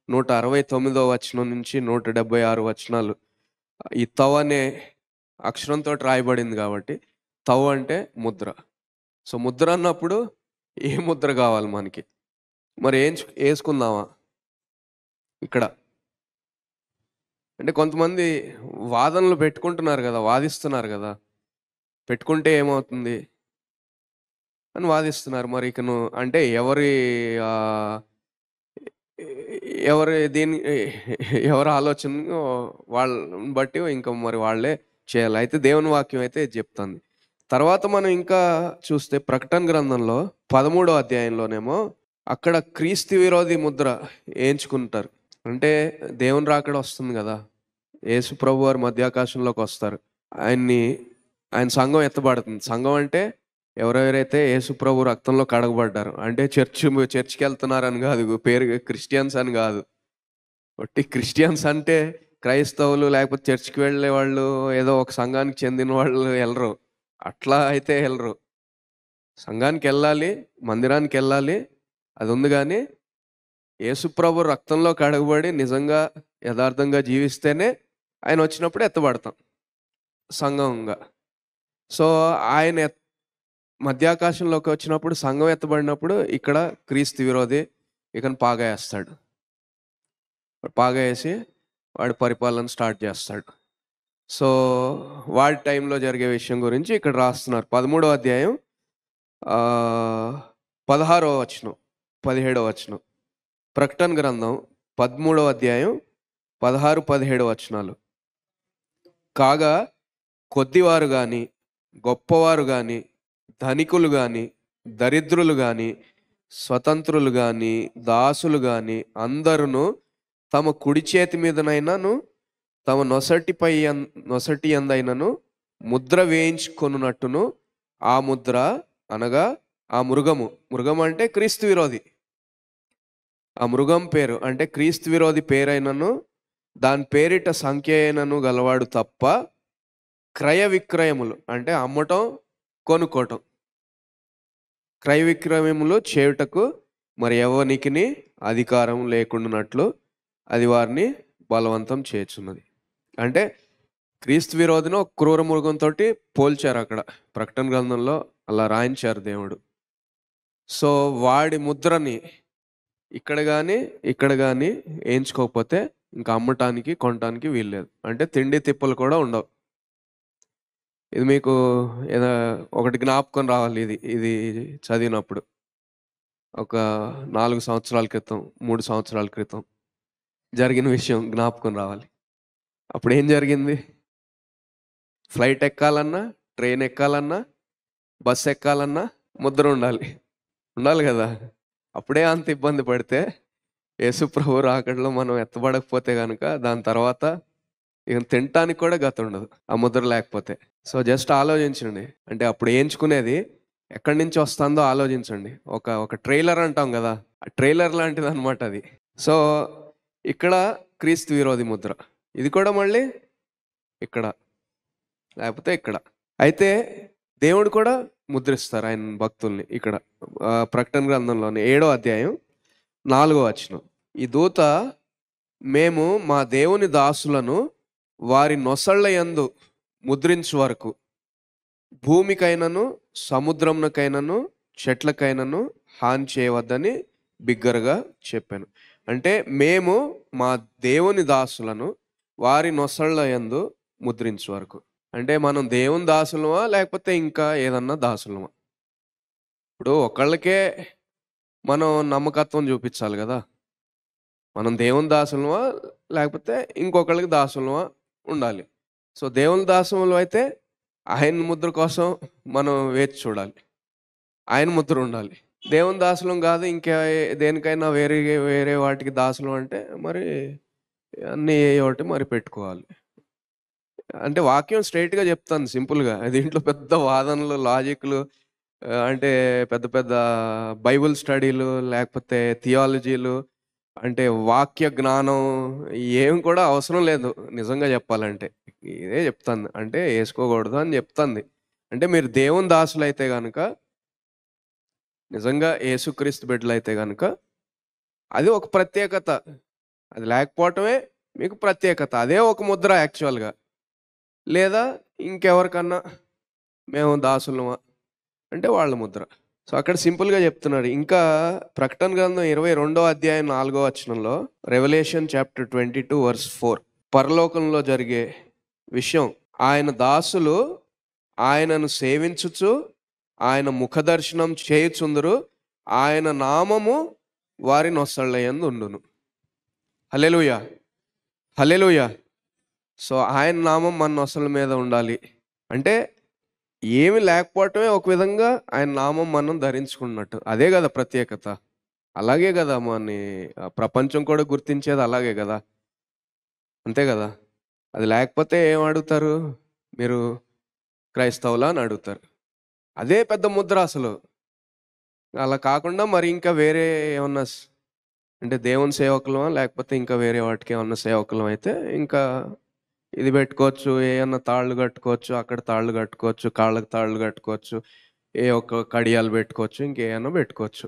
169వ వచనం నుంచి 176 వచనాలు ఈ తౌ అనే అక్షరంతోటి రాయబడింది కాబట్టి, తౌ అంటే ముద్ర. సో, ముద్ర అన్నప్పుడు ఏ ముద్ర కావాలి మనకి? మరి యేసుకుందామా ఇక్కడ? అంటే కొంతమంది వాదనలు పెట్టుకుంటున్నారు గదా! వాదిస్తున్నారు గదా! పెట్టుకుంటే ఏమవుతుంది అని వాదిస్తున్నారు. మరి ఇక నువ్వు అంటే ఆహ్, ఎవరి దీన్ని ఎవరి ఆలోచనను వాళ్ళని బట్టి ఇంక మరి వాళ్ళే చేయాలి. అయితే దేవుని వాక్యం అయితే ఇది చెప్తుంది. తర్వాత మనం ఇంకా చూస్తే ప్రకటన గ్రంథంలో 13వ అధ్యాయంలోనేమో అక్కడ క్రీస్తు విరోధి ముద్ర ఏయించుకుంటారు. అంటే దేవుని రాకడ వస్తుంది గదా! యేసు ప్రభువారు మధ్యాకాశంలోకొస్తారు. ఆయన సంఘం ఎత్తబడుతుంది. సంఘం అంటే ఎవరెవరైతే యేసు ప్రభు రక్తంలో కడగబడ్డారో. అంటే చర్చ్‌కెళ్తున్నారని గాదు. పేరు క్రిస్టియన్స్ అని గాదు. ఒట్టి క్రిస్టియన్స్ అంటే క్రైస్తవులు లేకపోతే చర్చ్‌కి వెళ్ళేవాళ్ళు, ఏదో ఒక సంఘానికి చెందిన వాళ్ళు ఎళ్ళరు. అట్లా అయితే ఎళ్ళరు. సంఘానికెళ్ళాలి, మందిరానికెళ్ళాలి. అదుంది గానీ, యేసు ప్రభు రక్తంలో కడగబడి నిజంగా యథార్థంగా జీవిస్తేనే ఆయనొచ్చినప్పుడు ఎత్తబడతాం సంఘంగా. సో, ఆయన మధ్యాకాశంలోకి వచ్చినప్పుడు సంఘం ఎత్తబడినప్పుడు ఇక్కడ క్రీస్తు విరోధి ఇకను పాగేస్తాడు. పాగేసి వాడి పరిపాలన స్టార్ట్ చేస్తాడు. సో, వాడి టైంలో జరిగే విషయం గురించి ఇక్కడ రాస్తున్నారు. 13వ అధ్యాయం 16వ వచనం, 17వ వచనం. ప్రకటన గ్రంథం 13వ అధ్యాయం 16, 17 వచనాలు. కాగా కొద్దివారు గాని, గొప్పవారు గాని, ధనికులు గాని, దరిద్రులు గాని, స్వతంత్రులు గాని, దాసులు గాని అందరును తమ కుడి చేతి మీదనైనను తమ నొసటి యందైనను ముద్ర వేయించుకొనున్నట్టును ఆ ముద్ర అనగా ఆ మృగము అంటే క్రీస్తు విరోధి. ఆ మృగం పేరు అంటే క్రీస్తు విరోధి పేరైనను దాని పేరిట సంఖ్య అయినను గలవాడు తప్ప క్రయ విక్రయములు అంటే అమ్మటం, కొనుక్కోవటం, క్రయ విక్రయములు చేయుటకు మరి ఎవనికిని అధికారం లేకుండానట్లు అది వారిని బలవంతం చేయుచున్నది. అంటే క్రీస్తు విరోధిని ఒక క్రూర మృగంతో పోల్చారు అక్కడ ప్రకటన గ్రంథంలో, అలా రాయించారు దేవుడు. సో, వాడి ముద్రని ఇక్కడ కానీ వేయించుకోకపోతే ఇంకా అమ్మటానికి, కొనటానికి వీల్లేదు. అంటే తిండి తిప్పలు కూడా ఉండవు. ఇది మీకు ఒకటి జ్ఞాపకం రావాలి. ఇది చదివినప్పుడు ఒక 4 సంవత్సరాల క్రితం, 3 సంవత్సరాల క్రితం జరిగిన విషయం జ్ఞాపకం రావాలి. అప్పుడు ఏం జరిగింది? ఫ్లైట్ ఎక్కాలన్నా, ట్రైన్ ఎక్కాలన్నా, బస్ ఎక్కాలన్నా ముద్ర ఉండాలి కదా! అప్పుడే అంత ఇబ్బంది పడితే యేసు ప్రభు రాకడలో మనం ఎత్తబడకపోతే గనుక దాని తర్వాత ఇక తినటానికి కూడా గతి ఉండదు ఆ ముద్ర లేకపోతే. సో, జస్ట్ ఆలోచించండి. అంటే అప్పుడు వేయించుకునేది ఎక్కడి నుంచి వస్తుందో ఆలోచించండి. ఒక ట్రైలర్ అంటాం కదా! ఆ ట్రైలర్ లాంటిదనమాట అది. సో, ఇక్కడ క్రీస్తు విరోధి ముద్ర. ఇది కూడా మళ్ళీ ఇక్కడ లేకపోతే ఇక్కడ. అయితే దేవుడు కూడా ముద్రిస్తారు ఆయన భక్తుల్ని. ఇక్కడ ప్రకటన గ్రంథంలోని 7వ అధ్యాయం 4వ వచనం. ఈ దూత మేము మా దేవుని దాసులను వారి నొసళ్ళ యందు ముద్రించు వరకు భూమికైనను, సముద్రమునకైనను, చెట్లకైనను హాని చేయవద్దని బిగ్గరగా చెప్పాను. అంటే మేము మా దేవుని దాసులను వారి నొసళ్ళ యందు ముద్రించు వరకు. అంటే మనం దేవుని దాసులమా లేకపోతే ఇంకా ఏదన్నా దాసులమా? ఇప్పుడు ఒకళ్ళకే మనం నమ్మకత్వం చూపించాలి కదా! మనం దేవుని దాసులమా లేకపోతే ఇంకొకళ్ళకి దాసులమా ఉండాలి. సో, దేవుని దాసులు అయితే ఆయన ముద్ర కోసం మనం వేచి చూడాలి. ఆయన ముద్ర ఉండాలి. దేవుని దాసులం కాదు ఇంకా దేనికైనా వేరే వాటికి దాసులం అంటే మరి అన్నీ ఏయో ఒకటి మరి పెట్టుకోవాలి. అంటే వాక్యం స్ట్రెయిట్‌గా చెప్తాను సింపుల్‌గా. దీంట్లో పెద్ద వాదనలు, లాజిక్‌లు అంటే పెద్ద పెద్ద బైబిల్ స్టడీలు లేకపోతే థియాలజీలు అంటే వాక్య జ్ఞానం ఏం కూడా అవసరం లేదు నిజంగా చెప్పాలంటే. ఇదే చెప్తాంది. అంటే ఏసుకోకూడదు అని చెప్తాంది. అంటే మీరు దేవుని దాసులైతే గనక, నిజంగా యేసుక్రీస్తు బిడ్డలైతే గనక అది ఒక ప్రత్యేకత. అది లేకపోవటమే మీకు ప్రత్యేకత. అదే ఒక ముద్ర యాక్చువల్‌గా. లేదా ఇంకెవరికన్నా మేము దాసులమా అంటే వాళ్ళ ముద్ర. సో, అక్కడ సింపుల్‌గా చెప్తున్నాడు. ఇంకా ప్రకటన గ్రంథం 22వ అధ్యాయం 4వ వచనంలో, రెవల్యూషన్ చాప్టర్ 22 వర్స్ 4, పరలోకంలో జరిగే విషయం. ఆయన దాసులు ఆయనను సేవించుచు ఆయన ముఖదర్శనం చేయుచుందురు. ఆయన నామము వారి నొసళ్ళ యందు ఉండును. హల్లెలూయా! హల్లెలూయా! సో, ఆయన నామం మన నొసళ్ళ మీద ఉండాలి. అంటే ఏమి లేకపోవటమే ఒక విధంగా ఆయన నామం మనం ధరించుకున్నట్టు. అదే గదా ప్రత్యేకత. అలాగే గదా మన్ని ప్రపంచం కూడా గుర్తించేది అలాగే గదా! అంతే గదా! అది లేకపోతే ఏం అడుగుతారు? మీరు క్రైస్తవులా అని అడుగుతారు. అదే పెద్ద ముద్ర అసలు. అలా కాకుండా మరి ఇంకా వేరే ఏమన్నా అంటే దేవుని సేవకులమా? లేకపోతే ఇంకా వేరే వాటికేమన్నా సేవకులం అయితే ఇంకా ఇది పెట్టుకోవచ్చు. ఏయన్నా తాళ్ళు కట్టుకోవచ్చు. అక్కడ తాళ్ళు కట్టుకోవచ్చు. కాళ్ళకి తాళ్ళు కట్టుకోవచ్చు. ఏ ఒక్క కడియాలు పెట్టుకోవచ్చు. ఇంకేయన్నా పెట్టుకోవచ్చు.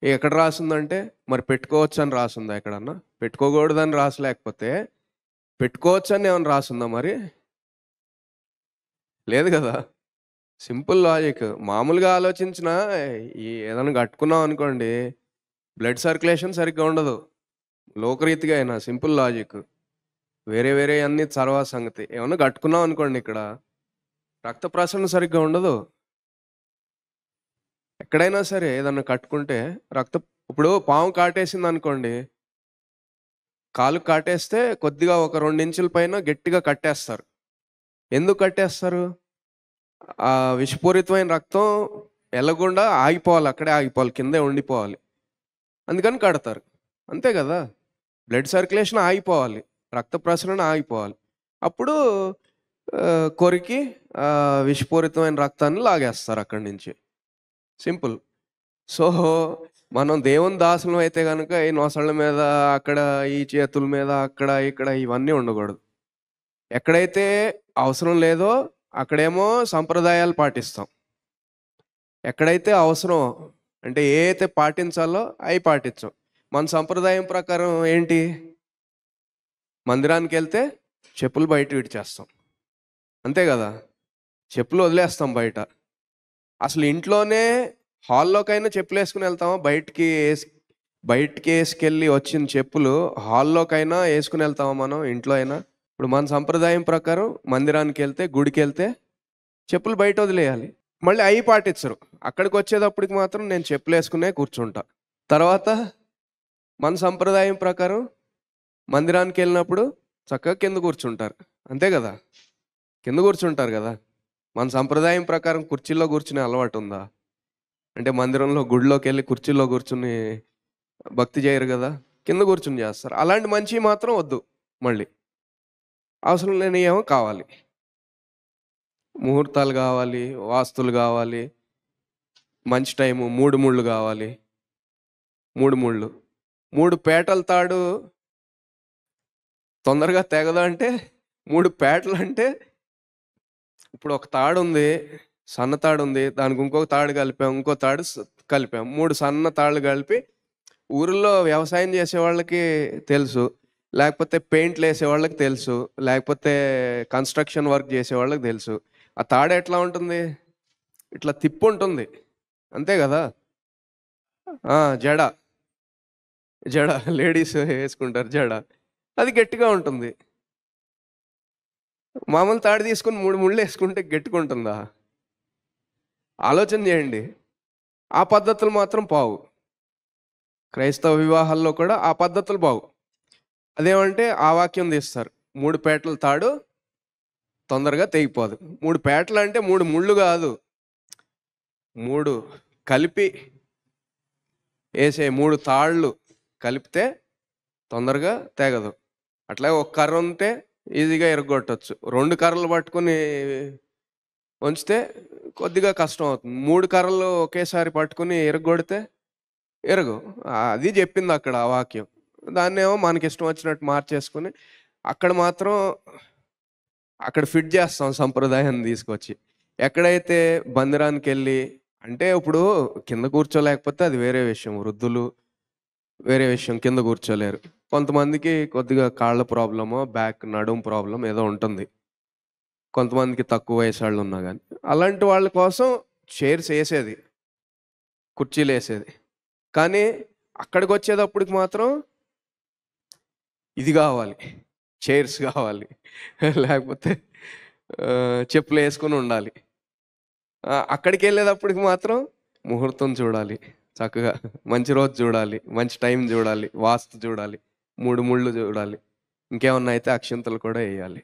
ఎక్కడ రాసుందంటే మరి పెట్టుకోవచ్చని రాసుందా ఎక్కడన్నా? పెట్టుకోకూడదని రాసి లేకపోతే పెట్టుకోవచ్చని ఏమన్నా రాసుందా మరి? లేదు గదా! Simple logic. మామూలుగా ఆలోచించినా ఏదైనా కట్టుకున్నాం అనుకోండి, బ్లడ్ సర్క్యులేషన్ సరిగ్గా ఉండదు. లోకరీతిగా అయినా సింపుల్ లాజిక్. వేరే వేరే అన్నీ తర్వాత సంగతి. ఏమన్నా కట్టుకున్నాం అనుకోండి ఇక్కడ, రక్త ప్రసరణ సరిగ్గా ఉండదు. ఎక్కడైనా సరే ఏదన్నా కట్టుకుంటే రక్త ఇప్పుడు పాము కాటేసిందనుకోండి, కాలుకి కాటేస్తే కొద్దిగా ఒక 2 ఇంచుల పైన గట్టిగా కట్టేస్తారు. ఎందుకు కట్టేస్తారు? ఆ విషపూరితమైన రక్తం ఎళ్ళకుండా ఆగిపోవాలి. అక్కడే ఆగిపోవాలి. కిందే ఉండిపోవాలి. అందుకని కడతారు. అంతే గదా! బ్లడ్ సర్క్యులేషన్ ఆగిపోవాలి. రక్త ప్రసరణ ఆగిపోవాలి. అప్పుడు కొరికి విషపూరితమైన రక్తాన్ని లాగేస్తారు అక్కడి నుంచి. సింపుల్. సో, మనం దేవుని దాసులం అయితే గనక ఈ నొసళ్ళ మీద, అక్కడ ఈ చేతుల మీద, అక్కడ, ఇక్కడ ఇవన్నీ ఉండకూడదు. ఎక్కడైతే అవసరం లేదో అక్కడేమో సంప్రదాయాలు పాటిస్తాం. ఎక్కడైతే అవసరం అంటే ఏ అయితే పాటించాలో అయి పాటించం. మన సంప్రదాయం ప్రకారం ఏంటి? మందిరానికెళ్తే చెప్పులు బయట విడిచేస్తాం. అంతే గదా! చెప్పులు వదిలేస్తాం బయట. అసలు ఇంట్లోనే హాల్లోకైనా చెప్పులేసుకొని ఎళ్తామా? బయటికేసుకెళ్ళి వచ్చిన చెప్పులు హాల్లోకైనా యేసుకొని ఎళ్తామా మనం ఇంట్లో అయినా? ఇప్పుడు మన సంప్రదాయం ప్రకారం మందిరానికెళ్తే, గుడికెళ్తే చెప్పులు బయట వదిలేయాలి. మళ్ళీ అయి పాటిచ్చరు. అక్కడికొచ్చేటప్పటికి మాత్రం నేను చెప్పులేసుకునే కూర్చుంటా. తర్వాత మన సంప్రదాయం ప్రకారం మందిరానికెళ్ళినప్పుడు చక్కగా కింద కూర్చుంటారు. అంతే గదా! కింద కూర్చుంటారు గదా! మన సంప్రదాయం ప్రకారం కుర్చీల్లో కూర్చునే అలవాటుందా? అంటే మందిరంలో, గుడిలోకెళ్ళి కుర్చీలో కూర్చొని భక్తి చేయరు గదా! కింద కూర్చొని చేస్తారు. అలాంటి మంచియి మాత్రం వద్దు మళ్ళీ. అవసరం లేనియేమో కావాలి. ముహూర్తాలు గావాలి, వాస్తులు గావాలి, మంచి టైము 3 ముళ్ళు గావాలి. 3 ముళ్ళు. 3 పేటల తాడు తొందరగా తెగదా అంటే 3 పేటలంటే ఇప్పుడు ఒక తాడుంది. సన్న తాడుంది. దానికి ఇంకొక తాడు కలిపాం. ఇంకో తాడు కలిపాం. 3 సన్న తాళ్ళు కలిపి ఊరిలో వ్యవసాయం చేసేవాళ్ళకి తెలుసు. లేకపోతే పెయింట్‌లేసే వాళ్ళకి తెలుసు. లేకపోతే కన్‌స్ట్రక్షన్ వర్క్ చేసేవాళ్ళకి తెలుసు. ఆ తాడు ఎట్లా ఉంటుంది? ఇట్లా తిప్పుంటుంది. అంతే గదా! ఆ! జడ. జడ లేడీస్ యేసుకుంటారు జడ. అది గట్టిగా ఉంటుంది. మామూలు తాడు తీసుకొని 3 ముళ్ళేసుకుంటే గట్టిగుంటుందా? ఆలోచన చేయండి. ఆ పద్ధతులు మాత్రం పావు. క్రైస్తవ వివాహాల్లో కూడా ఆ పద్ధతులు బావు. అదేమంటే ఆ వాక్యం తీస్తారు. 3 పేటల తాడు తొందరగా తెగిపోదు. 3 పేటలంటే 3 ముళ్ళు గాదు. 3 కలిపి ఏసే 3 తాళ్ళు కలిపితే తొందరగా తెగదు. అట్లాగే ఒక కర్ర ఉంటే ఈజీగా ఇరగ్గొట్టొచ్చు. 2 కర్రలు పట్టుకొని వంచితే కొద్దిగా కష్టం అవుతుంది. 3 కర్రలు ఒకేసారి పట్టుకొని ఇరగ్గొడితే ఇరగవు. అది చెప్పింది అక్కడ ఆ వాక్యం. దాన్నేమో మనకిష్టం వచ్చినట్టు మార్చేసుకొని, అక్కడ మాత్రం అక్కడ ఫిట్ చేస్తాం సంప్రదాయాన్ని తీసుకొచ్చి. ఎక్కడైతే మందిరానికెళ్ళి అంటే ఇప్పుడు కింద కూర్చోలేకపోతే అది వేరే విషయం. వృద్ధులు వేరే విషయం, కింద కూర్చోలేరు. కొంతమందికి కొద్దిగా కాళ్ళ ప్రాబ్లమో, నడుము ప్రాబ్లమ్ ఏదో ఉంటుంది. కొంతమందికి తక్కువ వయసాళ్ళున్నా గాని. అలాంటి వాళ్ళ కోసం చైర్స్ ఏసేది. కుర్చీలేసేది. కానీ అక్కడికొచ్చేటప్పటికి మాత్రం ఇది గావాలి. చైర్స్ గావాలి. లేకపోతే చెప్పులేసుకొని ఉండాలి. అక్కడికెళ్ళేటప్పటికి మాత్రం ముహూర్తం చూడాలి. చక్కగా మంచి రోజు చూడాలి. మంచి టైం చూడాలి. వాస్తు చూడాలి. 3 ముళ్ళు చూడాలి. ఇంకేమన్నా అయితే అక్షింతలు కూడా ఎయ్యాలి.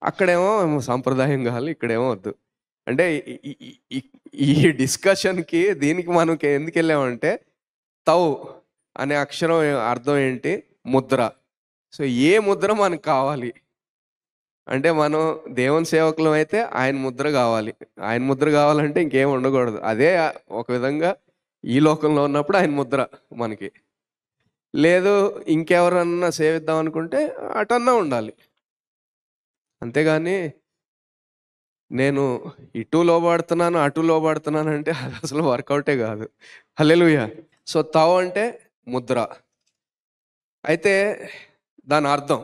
అక్కడేమో సంప్రదాయం గావాలి. ఇక్కడేమో వద్దు. అంటే ఈ ఈ ఈ ఈ డిస్కషన్‌కి దీనికి మనకి ఎందుకెళ్ళామంటే తౌ అనే అక్షరం అర్థం ఏంటి? ముద్ర. సో, ఏ ముద్ర మనకు కావాలి? అంటే మనం దేవుని సేవకులమైతే ఆయన ముద్ర గావాలి. ఆయన ముద్ర గావాలంటే ఇంకేం ఉండకూడదు. అదే ఒక విధంగా ఈ లోకంలో ఉన్నప్పుడు ఆయన ముద్ర మనకి. లేదు ఇంకెవరన్నా సేవిద్దాం అనుకుంటే అటన్నా ఉండాలి. అంతేగాని నేను ఇటు లోబడుతున్నాను, అటు లోబడుతున్నానంటే అది అసలు వర్కౌటే గాదు. హల్లెలూయా! సో, తావ్ అంటే ముద్ర. అయితే దాని అర్థం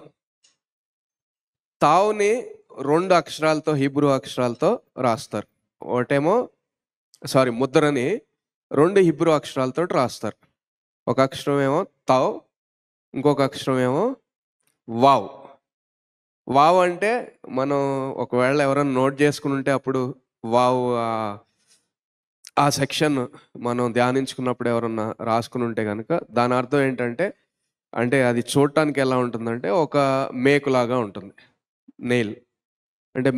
తావుని 2 అక్షరాలతో, హీబ్రూ అక్షరాలతో రాస్తారు. ఒకటేమో ముద్రని 2 హీబ్రూ అక్షరాలతోటి రాస్తారు. ఒక అక్షరం ఏమో తావ్, ఇంకొక అక్షరం ఏమో వావ్. వావ్ అంటే మనం ఒకవేళ ఎవరైనా నోట్ చేసుకునుంటే అప్పుడు వావ్ ఆ సెక్షన్ మనం ధ్యానించుకున్నప్పుడు ఎవరన్నా రాసుకునుంటే గనక దాని అర్థం ఏంటంటే, అంటే అది చూడటానికి ఎలా ఉంటుందంటే ఒక మేకులాగా ఉంటుంది. నెయిల్. అంటే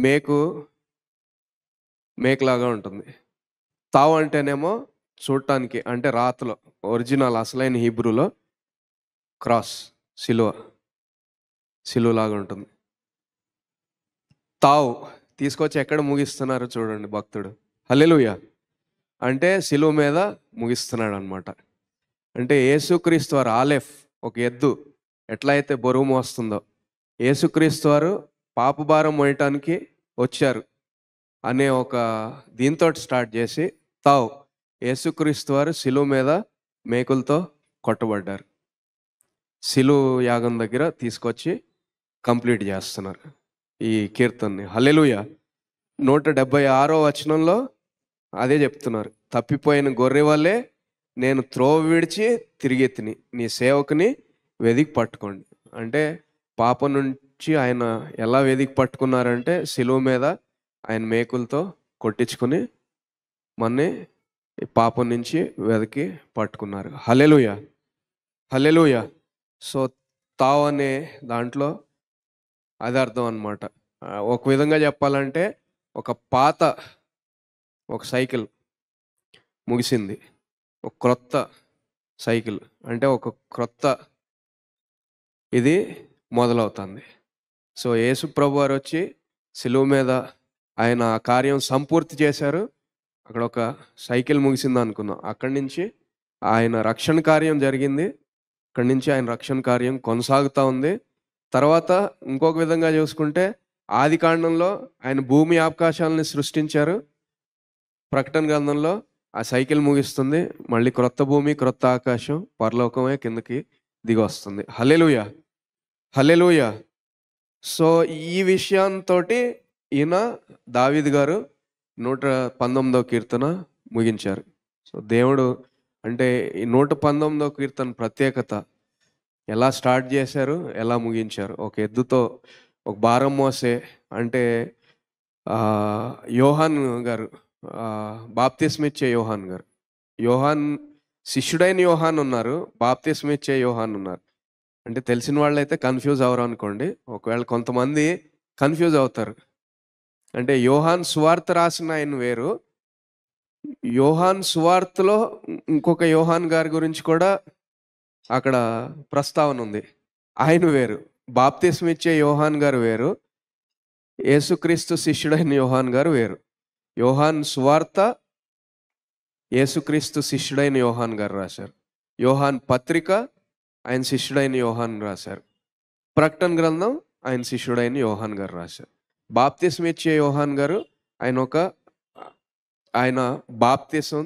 మేకులాగా ఉంటుంది. తావ్ అంటేనేమో చూడటానికి అంటే రాతలో ఒరిజినల్ అసలైన హీబ్రూలో క్రాస్, సిలువలాగా ఉంటుంది. తావ్ తీసుకొచ్చి ఎక్కడ ముగిస్తున్నారో చూడండి భక్తుడు. హల్లెలూయా! అంటే సిలువ మీద ముగిస్తున్నాడనమాట. అంటే యేసుక్రీస్తు వారు ఆలెఫ్ ఒక ఎద్దు ఎట్లా అయితే బరువు మోస్తుందో, యేసుక్రీస్తు వారు పాపభారం మోయటానికి వచ్చారు అనే ఒక దీంతోటి స్టార్ట్ చేసి తావ్ యేసుక్రీస్తు వారు సిలువ మీద మేకులతో కొట్టబడ్డారు. సిలువ యాగం దగ్గర తీసుకొచ్చి కంప్లీట్ చేస్తున్నారు ఈ కీర్తనని. హల్లెలూయా! 176 వచనంలో అదే చెప్తున్నారు. తప్పిపోయిన గొర్రె వలె నేను త్రోవ విడిచి తిరిగెత్తిని. నీ సేవకుని వెదికి పట్టుకోండి. అంటే పాపం నుంచి ఆయన ఎలా వెదికి పట్టుకున్నారంటే సిలువ మీద ఆయన మేకులతో కొట్టించుకొని మన్ని ఈ పాపం నుంచి వెదికి పట్టుకున్నారు. హల్లెలూయా! హల్లెలూయా! సో, తావ్ అనే దాంట్లో అది అర్థం అనమాట. ఒక విధంగా చెప్పాలంటే ఒక సైకిల్ ముగిసింది. ఒక క్రొత్త సైకిల్ అంటే ఒక క్రొత్త ఇది మొదలవుతుంది. సో, యేసు ప్రభువారొచ్చి సిలువ మీద ఆయన ఆ కార్యం సంపూర్తి చేశారు. అక్కడ ఒక సైకిల్ ముగిసిందనుకుందాం. అక్కడి నుంచి ఆయన రక్షణ కార్యం జరిగింది. అక్కడి నుంచి ఆయన రక్షణ కార్యం కొనసాగుతా ఉంది. తర్వాత ఇంకొక విధంగా చూసుకుంటే ఆదికాండంలో ఆయన భూమి ఆకాశాలని సృష్టించారు. ప్రకటన గ్రంథంలో ఆ సైకిల్ ముగిస్తుంది. మళ్ళీ క్రొత్త భూమి, క్రొత్త ఆకాశం, పరలోకమే కిందకి దిగొస్తుంది. హల్లెలూయా! హల్లెలూయా! సో, ఈ విషయంతోటి ఈయన దావీదు గారు 119వ కీర్తన ముగించారు. సో, దేవుడు అంటే ఈ 119వ కీర్తన ప్రత్యేకత ఎలా స్టార్ట్ చేశారు, ఎలా ముగించారు. ఒక ఎద్దుతో ఒక భారం మోసే అంటే యోహాన్ గారు బాప్తిస్మిచ్చే యోహాన్ గారు. యోహాన్ శిష్యుడైన యోహాన్ ఉన్నారు. బాప్తిస్మిచ్చే యోహాన్ ఉన్నారు. అంటే తెలిసిన వాళ్ళైతే కన్‌ఫ్యూజ్ అవ్వరనుకోండి. ఒకవేళ కొంతమంది కన్‌ఫ్యూజ్ అవుతారు. అంటే యోహాన్ సువార్త రాసిన ఆయన వేరు. యోహాన్ సువార్తలో ఇంకొక యోహాన్ గారి గురించి కూడా అక్కడ ప్రస్తావన ఉంది. ఆయన వేరు. బాప్తిస్మిచ్చే యోహాన్ గారు వేరు. యేసుక్రీస్తు శిష్యుడైన యోహాన్ గారు వేరు. యోహాన్ సువార్త యేసుక్రీస్తు శిష్యుడైన యోహాన్ గారు రాశారు. యోహాన్ పత్రిక ఆయన శిష్యుడైన యోహాన్ రాశారు. ప్రకటన గ్రంథం ఆయన శిష్యుడైన యోహాన్ గారు రాశారు. బాప్తిసం ఇచ్చే యోహాన్ గారు ఆయన బాప్తిసం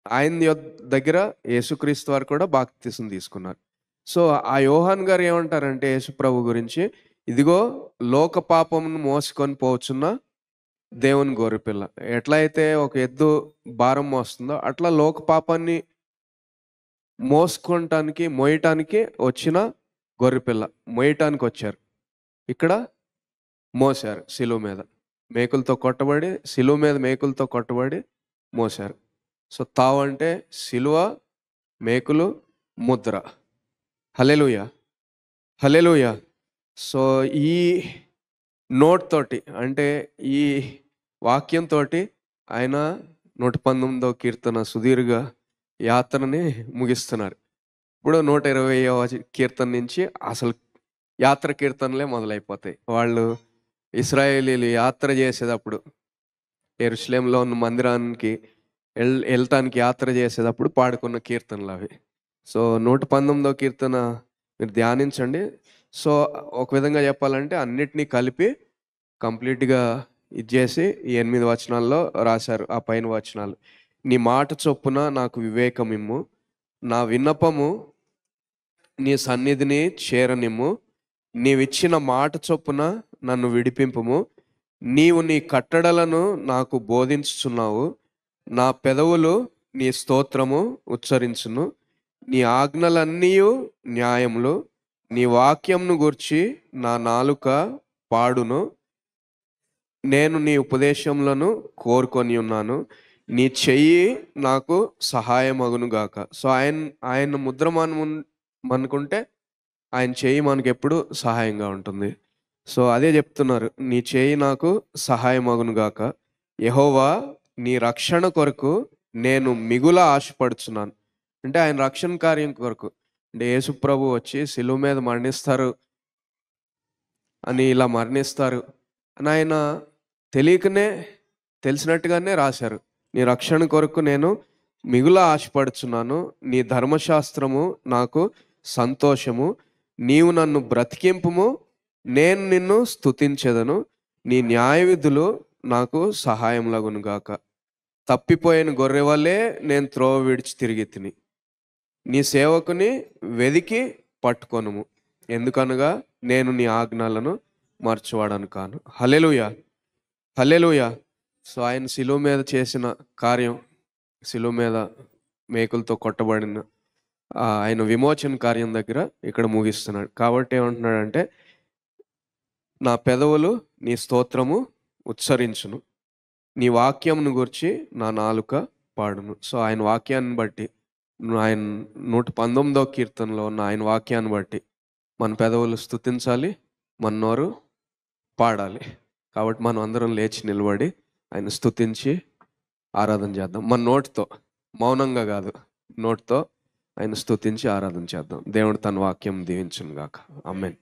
ఆయన దగ్గర యేసుక్రీస్తు వారు కూడా బాప్తిసం తీసుకున్నారు. సో ఆ యోహాన్ గారు ఏమంటారంటే యేసు ప్రభు గురించి, ఇదిగో లోక పాపమును మోసుకొని పోవచ్చున్న దేవుని గొర్రెపిల్ల. ఎట్లా అయితే ఒక ఎద్దు భారం మోస్తుందో అట్లా లోక పాపాన్ని మోయటానికి వచ్చిన గొర్రెపిల్ల. మోయటానికి వచ్చారు. ఇక్కడ మోసారు శిలువ మీద. శిలువ మీద మేకులతో కొట్టబడి మోసారు. సో తావు అంటే శిలువ, మేకులు, ముద్ర. హల్లెలూయా, హల్లెలూయా. సో ఈ నోట్ తోటి అంటే ఈ వాక్యంతో ఆయన 119వ కీర్తన సుదీర్ఘ యాత్రని ముగిస్తున్నారు. ఇప్పుడు 120వ కీర్తన నుంచి అసలు యాత్ర కీర్తనలే మొదలైపోతాయి. వాళ్ళు ఇశ్రాయేలీలు యాత్ర చేసేటప్పుడు యెరూషలేములో ఉన్న మందిరానికి వెళ్ళటానికి యాత్ర చేసేటప్పుడు పాడుకున్న కీర్తనలు అవి. సో 119వ కీర్తన మీరు ధ్యానించండి. సో ఒక విధంగా చెప్పాలంటే అన్నిటినీ కలిపి కంప్లీట్గా ఇచ్చేసి ఈ 8 వచనాల్లో రాశారు. ఆ పైన వచనాలు, నీ మాట చొప్పున నాకు వివేకమిమ్ము, నా విన్నపము నీ సన్నిధిని చేరనిమ్ము, నీవిచ్చిన మాట చొప్పున నన్ను విడిపింపుము, నీవు నీ కట్టడలను నాకు బోధించుచున్నావు, నా పెదవులు నీ స్తోత్రము ఉచ్చరించును, నీ ఆజ్ఞలన్నీయు న్యాయములు, నీ వాక్యంను గూర్చి నా నాలుక పాడును, నేను నీ ఉపదేశములను కోరుకొని ఉన్నాను, నీ చెయ్యి నాకు సహాయమగును గాక. సో ఆయన ముద్ర మనకుంటే ఆయన చెయ్యి మనకు ఎప్పుడు సహాయంగా ఉంటుంది. సో అదే చెప్తున్నారు, నీ చెయ్యి నాకు సహాయమగును గాక. యెహోవా నీ రక్షణ కొరకు నేను మిగుల ఆశపడుచున్నాను. అంటే ఆయన రక్షణ కార్యం కొరకు, అంటే యేసు ప్రభు వచ్చి శిలువ మీద మరణిస్తారు అని, ఇలా మరణిస్తారు అని ఆయన తెలిసినట్టుగానే రాశారు. నీ రక్షణ కొరకు నేను మిగుల ఆశపడుచున్నాను, నీ ధర్మశాస్త్రము నాకు సంతోషము, నీవు నన్ను బ్రతికింపుము, నేను నిన్ను స్తుతించెదను, నీ న్యాయ విధులు నాకు సహాయం లగును గాక. తప్పిపోయిన గొర్రె వల్లే నేను త్రోవ విడిచి తిరిగి తిని, నీ సేవకుని వెదికి పట్టుకొనుము, ఎందుకనగా నేను నీ ఆజ్ఞలను మర్చివాడను కాను. హల్లెలూయా, హల్లెలూయా. సో ఆయన శిలువ మీద చేసిన కార్యం, శిలువ మీద మేకులతో కొట్టబడిన ఆయన విమోచన కార్యం దగ్గర ఇక్కడ ముగిస్తున్నాడు. కాబట్టి ఏమంటున్నాడంటే, నా పెదవులు నీ స్తోత్రము ఉచ్చరించును, నీ వాక్యంను గురించి నా నాలుక పాడును. సో ఆయన వాక్యాన్ని బట్టి, ఆయన 119వ కీర్తనలో ఉన్న ఆయన వాక్యాన్ని బట్టి మన పెదవులు స్తుతించాలి, మన నోరు పాడాలి. కాబట్టి మనం అందరం లేచి నిలబడి ఆయన స్తుతించి ఆరాధన చేద్దాం. మన నోటితో, మౌనంగా కాదు, నోటితో ఆయన స్తుతించి ఆరాధన చేద్దాం. దేవుడు తన వాక్యం దీవించును గాక. ఆమేన్.